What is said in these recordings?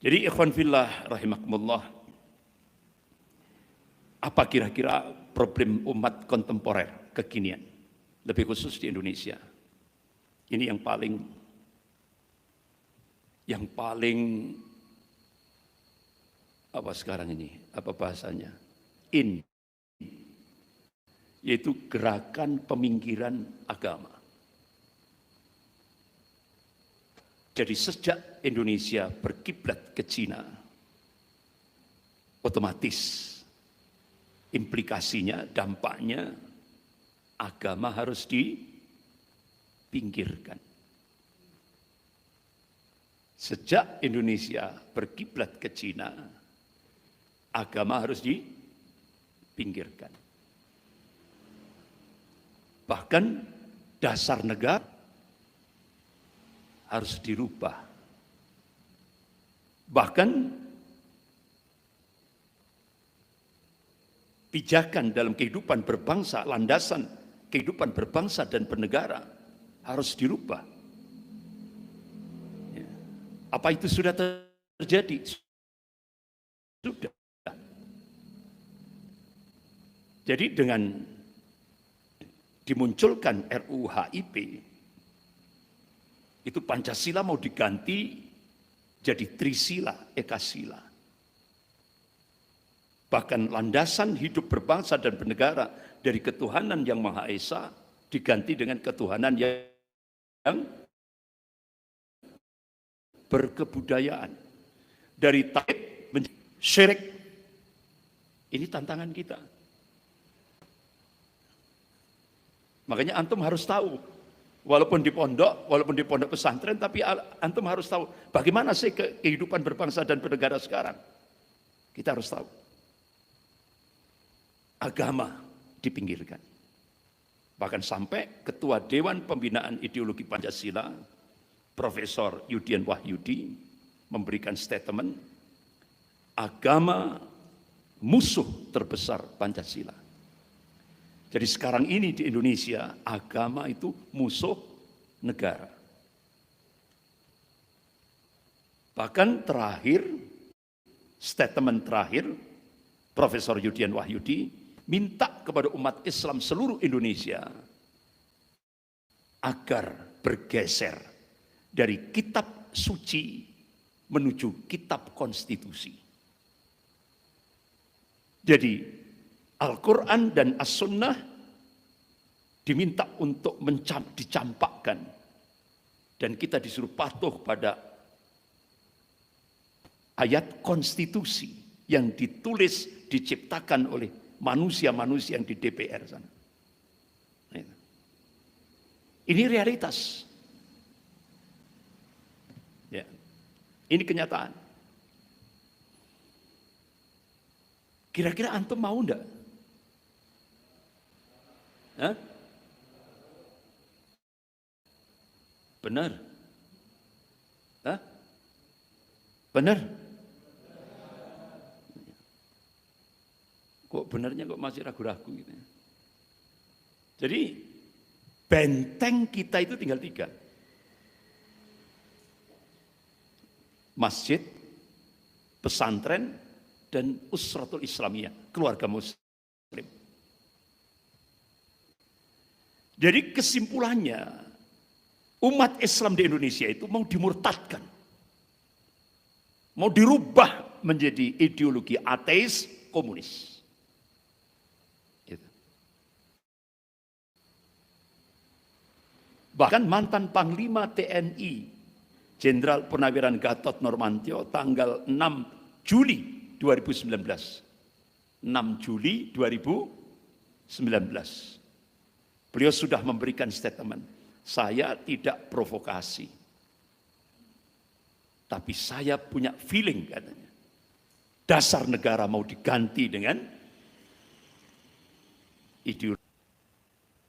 Jadi ikhwan fillah rahimakumullah, apa kira-kira problem umat kontemporer kekinian, lebih khusus di Indonesia? Ini yang paling apa sekarang ini, apa bahasanya? Yaitu gerakan peminggiran agama. Jadi sejak Indonesia berkiblat ke Cina, otomatis implikasinya, dampaknya agama harus dipinggirkan. Sejak Indonesia berkiblat ke Cina, agama harus dipinggirkan. Bahkan dasar negara harus dirubah. Bahkan pijakan dalam kehidupan berbangsa, landasan kehidupan berbangsa dan bernegara harus dirubah. Apa itu sudah terjadi? Sudah. Jadi dengan dimunculkan RUU HIP, itu Pancasila mau diganti jadi Trisila, Ekasila. Bahkan landasan hidup berbangsa dan bernegara dari ketuhanan yang Maha Esa diganti dengan ketuhanan yang berkebudayaan. Dari tauhid menjadi syirik. Ini tantangan kita. Makanya antum harus tahu, walaupun di pondok pesantren, tapi antum harus tahu bagaimana sih kehidupan berbangsa dan bernegara sekarang. Kita harus tahu. Agama dipinggirkan. Bahkan sampai Ketua Dewan Pembinaan Ideologi Pancasila, Profesor Yudian Wahyudi, memberikan statement, agama musuh terbesar Pancasila. Jadi sekarang ini di Indonesia, agama itu musuh negara. Bahkan statement terakhir, Profesor Yudian Wahyudi minta kepada umat Islam seluruh Indonesia agar bergeser dari kitab suci menuju kitab konstitusi. Jadi Al-Quran dan As-Sunnah diminta untuk dicampakkan. Dan kita disuruh patuh pada ayat konstitusi yang ditulis, diciptakan oleh manusia-manusia yang di DPR sana. Ini realitas. Ya. Ini kenyataan. Kira-kira antum mau enggak? Hah? Benar? Hah? Benar? Kok benarnya kok masih ragu-ragu gitu. Jadi benteng kita itu tinggal 3. Masjid, pesantren, dan usratul islamiyah, keluarga muslim. Jadi kesimpulannya, umat Islam di Indonesia itu mau dimurtadkan. Mau dirubah menjadi ideologi ateis komunis. Gitu. Bahkan mantan Panglima TNI, Jenderal Purnawiran Gatot Nurmantio, tanggal 6 Juli 2019. 6 Juli 2019. Beliau sudah memberikan statement, saya tidak provokasi. Tapi saya punya feeling katanya. Dasar negara mau diganti dengan ideologi.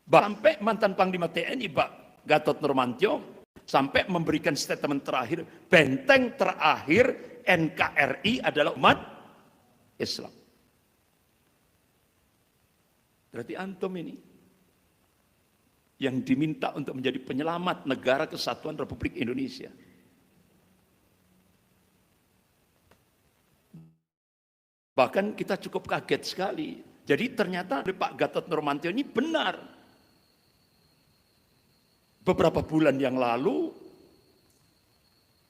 Sampai mantan Panglima TNI Pak Gatot Nurmantio sampai memberikan statement terakhir, benteng terakhir NKRI adalah umat Islam. Berarti antum ini yang diminta untuk menjadi penyelamat negara kesatuan Republik Indonesia. Bahkan kita cukup kaget sekali. Jadi ternyata Pak Gatot Nurmantio ini benar. Beberapa bulan yang lalu,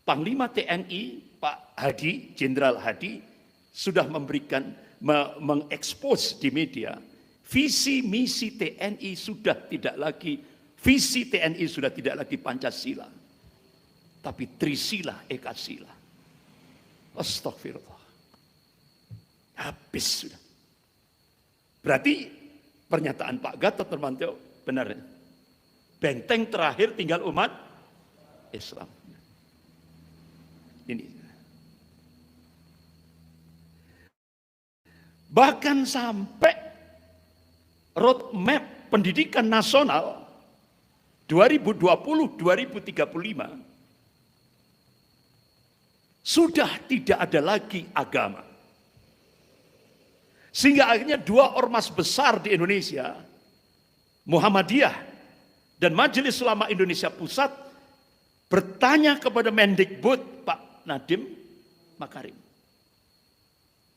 Panglima TNI Pak Hadi, Jenderal Hadi, sudah memberikan, mengekspos di media, visi misi TNI sudah tidak lagi, visi TNI sudah tidak lagi Pancasila, tapi Trisila, Ekasila. Astagfirullah. Habis sudah. Berarti pernyataan Pak Gatot Nurmantio benar. Benteng terakhir tinggal umat Islam. Ini. Bahkan sampai roadmap pendidikan nasional 2020-2035 sudah tidak ada lagi agama. Sehingga akhirnya dua ormas besar di Indonesia, Muhammadiyah dan Majelis Ulama Indonesia Pusat, bertanya kepada Mendikbud Pak Nadiem Makarim,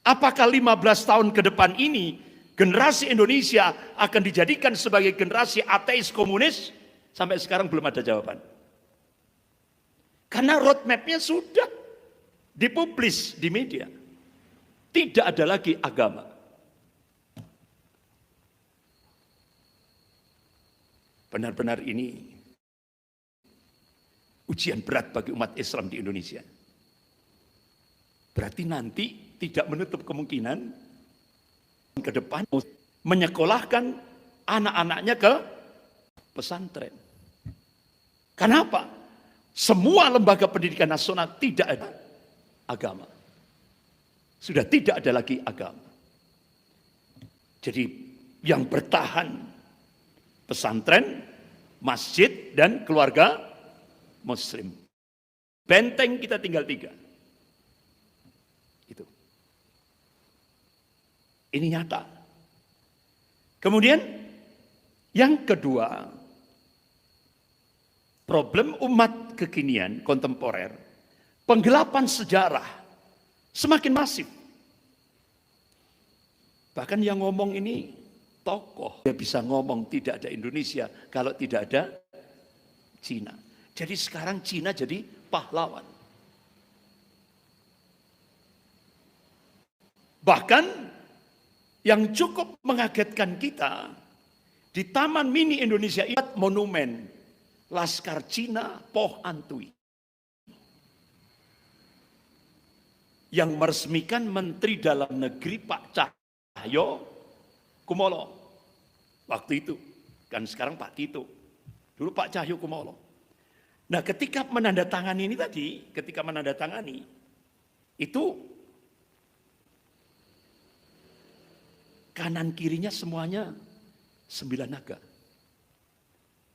apakah 15 tahun ke depan ini generasi Indonesia akan dijadikan sebagai generasi ateis komunis? Sampai sekarang belum ada jawaban. Karena roadmap-nya sudah dipublis di media. Tidak ada lagi agama. Benar-benar ini ujian berat bagi umat Islam di Indonesia. Berarti nanti tidak menutup kemungkinan ke depan menyekolahkan anak-anaknya ke pesantren. Kenapa? Semua lembaga pendidikan nasional tidak ada agama. Sudah tidak ada lagi agama. Jadi yang bertahan pesantren, masjid, dan keluarga muslim. Benteng kita tinggal 3. Itu. Ini nyata. Kemudian yang kedua, problem umat kekinian, kontemporer, penggelapan sejarah semakin masif. Bahkan yang ngomong ini tokoh. Dia bisa ngomong tidak ada Indonesia kalau tidak ada Cina. Jadi sekarang Cina jadi pahlawan. Bahkan yang cukup mengagetkan kita, di Taman Mini Indonesia ini monumen Laskar Cina Poh Antui yang meresmikan Menteri Dalam Negeri Pak Cahyo Kumolo. Waktu itu, kan sekarang Pak Tito. Dulu Pak Cahyo Kumolo. Nah ketika menandatangani ini tadi, ketika menandatangani, itu kanan kirinya semuanya 9 naga.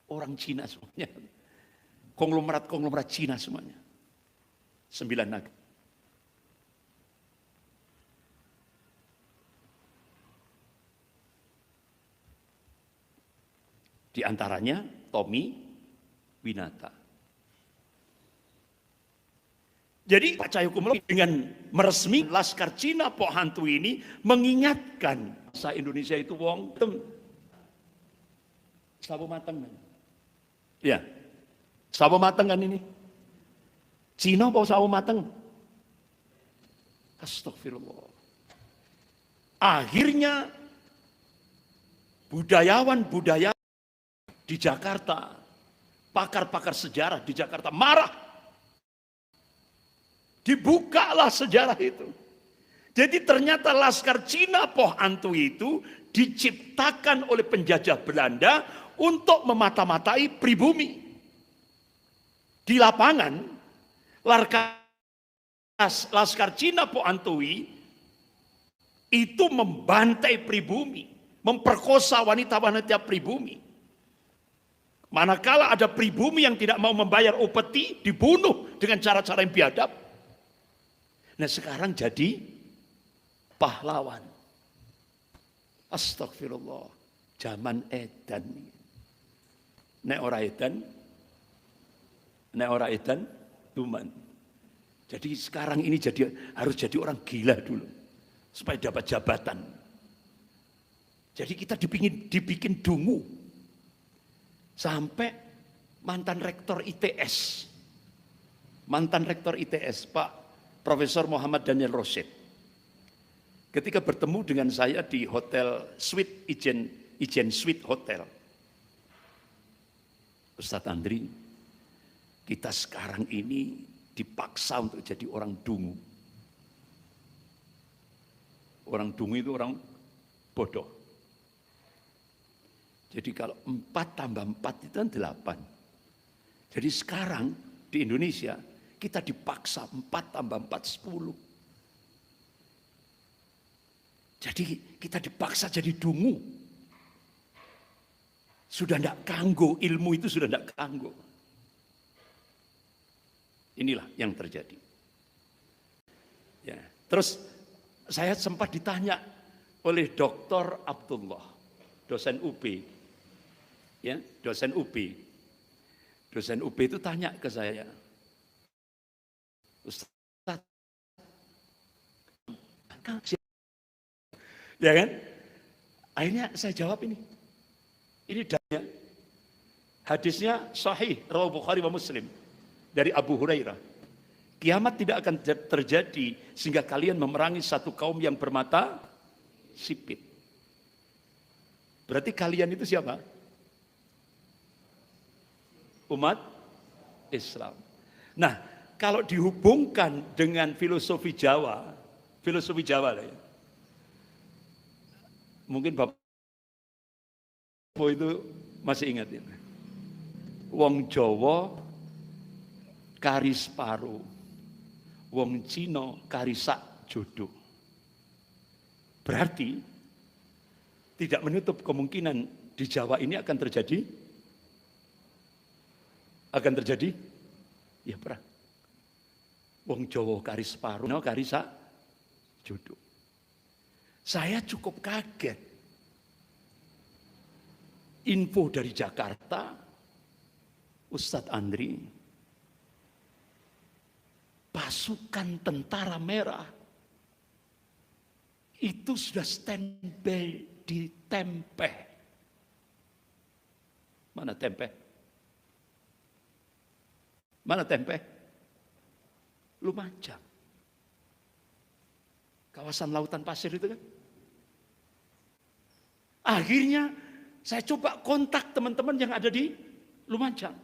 Orang Cina semuanya. Konglomerat Cina semuanya. 9 naga. Di antaranya Tommy Winata. Jadi Pak Cahyo Kumolo dengan meresmi Laskar Cina Poh Antui ini mengingatkan bangsa Indonesia itu wong sawo mateng. Ya. Sawo mateng kan ini. Cina apa sawo mateng? Astagfirullah. Akhirnya budayawan di Jakarta, pakar-pakar sejarah di Jakarta marah. Dibukalah sejarah itu. Jadi ternyata Laskar Cina Poh Antui itu diciptakan oleh penjajah Belanda untuk memata-matai pribumi. Di lapangan, Laskar Cina Poh Antui itu membantai pribumi, memperkosa wanita-wanita pribumi. Manakala ada pribumi yang tidak mau membayar upeti, dibunuh dengan cara-cara yang biadab. Nah sekarang jadi pahlawan. Astagfirullah. Zaman edan. Nek ora edan, tuman. Jadi sekarang ini harus jadi orang gila dulu. supaya dapat jabatan. Jadi kita dibikin dungu. Sampai mantan rektor ITS, Pak Profesor Muhammad Daniel Rosyid, ketika bertemu dengan saya di hotel Suite Ijen Suite Hotel, Ustadz Andri, kita sekarang ini dipaksa untuk jadi orang dungu. Orang dungu itu orang bodoh. Jadi kalau 4 tambah 4 itu kan 8. Jadi sekarang di Indonesia kita dipaksa 4 tambah 4 10. Jadi kita dipaksa jadi dungu. Sudah tidak kanggo, ilmu itu sudah tidak kanggo. Inilah yang terjadi. Ya. Terus saya sempat ditanya oleh Dr. Abdullah, dosen UB. Ya, dosen UB. Dosen UB itu tanya ke saya, Ustaz, ya kan? Akhirnya saya jawab ini. Ini dalilnya. Hadisnya sahih, riwayat Bukhari wa Muslim dari Abu Hurairah. Kiamat tidak akan terjadi sehingga kalian memerangi satu kaum yang bermata sipit. Berarti kalian itu siapa? Umat Islam. Nah, kalau dihubungkan dengan filosofi Jawa lah ya. Mungkin Bapak itu masih ingat ini. Wong Jawa kari separo, wong Cina kari sak jodoh. Berarti tidak menutup kemungkinan di Jawa ini akan terjadi ya perang. Wong Jawa kari separuh, kari sak jodoh. Saya cukup kaget. Info dari Jakarta, Ustadz Andri, pasukan tentara merah itu sudah standby di Tempeh. Mana Tempeh? Mana Tempeh? Lumajang. Kawasan lautan pasir itu kan. Akhirnya saya coba kontak teman-teman yang ada di Lumajang.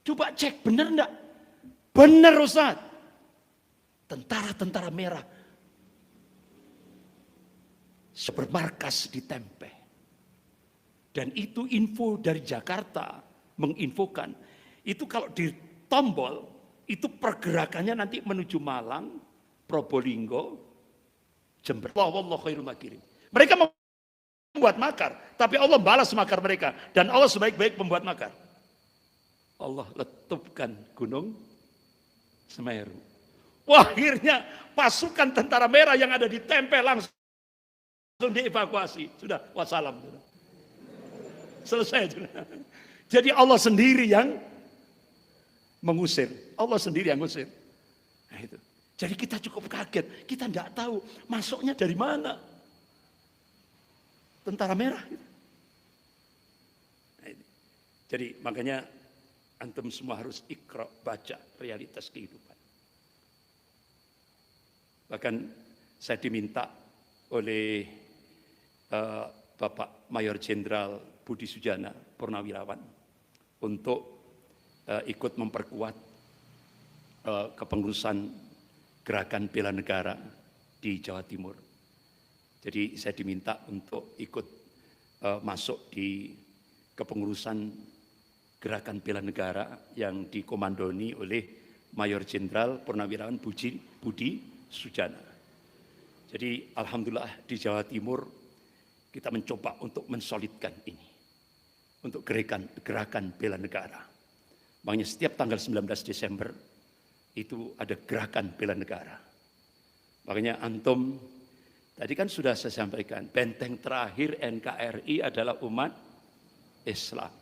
Coba cek benar enggak? Benar Ustaz. Tentara-tentara merah bermarkas di Tempeh. Dan itu info dari Jakarta menginfokan. Itu kalau di tombol itu pergerakannya nanti menuju Malang, Probolinggo, Jember. Wallahu khairul makirin. Mereka membuat makar, tapi Allah balas makar mereka dan Allah sebaik-baik pembuat makar. Allah letupkan gunung Semeru. Wah, akhirnya pasukan tentara merah yang ada di Tempeh langsung dievakuasi. Sudah, wassalam. Selesai. Jadi Allah sendiri yang mengusir. Allah sendiri yang mengusir. Nah, itu. Jadi kita cukup kaget. Kita tidak tahu masuknya dari mana. Tentara merah. Nah, jadi makanya antum semua harus ikra, baca realitas kehidupan. Bahkan saya diminta oleh Bapak Mayor Jenderal Budi Sujana Purnawirawan untuk ikut memperkuat kepengurusan gerakan bela negara di Jawa Timur. Jadi saya diminta untuk ikut masuk di kepengurusan gerakan bela negara yang dikomandoni oleh Mayor Jenderal Purnawirawan Budi Sujana. Jadi alhamdulillah di Jawa Timur kita mencoba untuk mensolidkan ini. Untuk gerakan bela negara. Makanya setiap tanggal 19 Desember itu ada gerakan bela negara. Makanya antum, tadi kan sudah saya sampaikan, benteng terakhir NKRI adalah umat Islam.